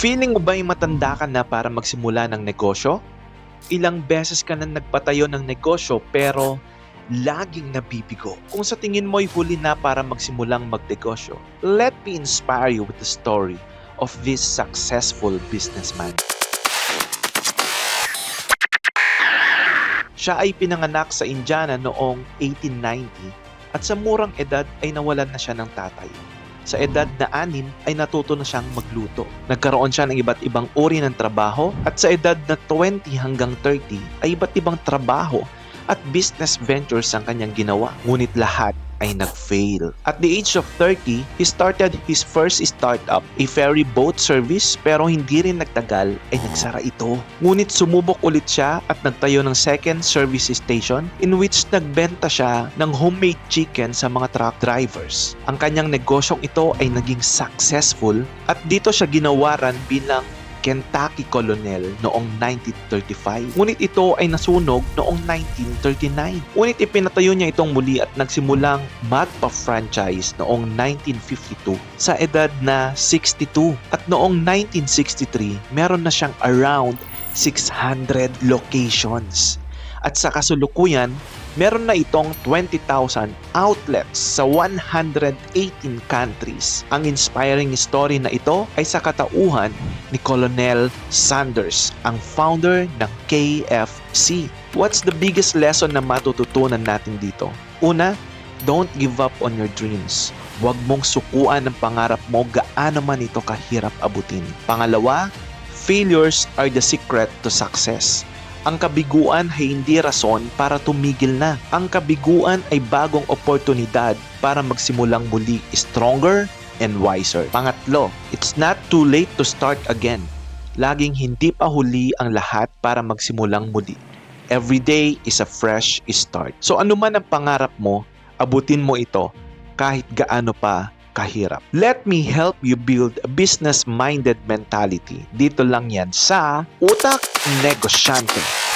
Feeling mo ba'y matanda ka na para magsimula ng negosyo? Ilang beses ka na nagpatayo ng negosyo pero laging nabibigo. Kung sa tingin mo'y huli na para magsimulang magnegosyo, let me inspire you with the story of this successful businessman. Siya ay pinanganak sa Indiana noong 1890 at sa murang edad ay nawalan na siya ng tatay. Sa edad na 6 ay natuto na siyang magluto. Nagkaroon siya ng iba't ibang uri ng trabaho at sa edad na 20 hanggang 30 ay iba't ibang trabaho at business ventures ang kanyang ginawa. Ngunit lahat ay nag-fail. At the age of 30, he started his first startup, a ferry boat service, pero hindi rin nagtagal ay nagsara ito. Ngunit sumubok ulit siya at nagtayo ng second service station in which nagbenta siya ng homemade chicken sa mga truck drivers. Ang kanyang negosyong ito ay naging successful at dito siya ginawaran bilang Kentucky Colonel noong 1935. Ngunit ito ay nasunog noong 1939. Ngunit ipinatayo niya itong muli at nagsimulang magpa-franchise noong 1952 sa edad na 62. At noong 1963, meron na siyang around 600 locations. At sa kasulukuyan, meron na itong 20,000 outlets sa 118 countries. Ang inspiring story na ito ay sa katauhan ni Colonel Sanders, ang founder ng KFC. What's the biggest lesson na matututunan natin dito? Una, don't give up on your dreams. Huwag mong sukuan ang pangarap mo gaano man ito kahirap abutin. Pangalawa, failures are the secret to success. Ang kabiguan ay hindi rason para tumigil na. Ang kabiguan ay bagong oportunidad para magsimulang muli stronger and wiser. Pangatlo, it's not too late to start again. Laging hindi pa huli ang lahat para magsimulang muli. Every day is a fresh start. So ano man ang pangarap mo, abutin mo ito kahit gaano pa kahirap. Let me help you build a business-minded mentality. Dito lang yan sa Utak Negosyante.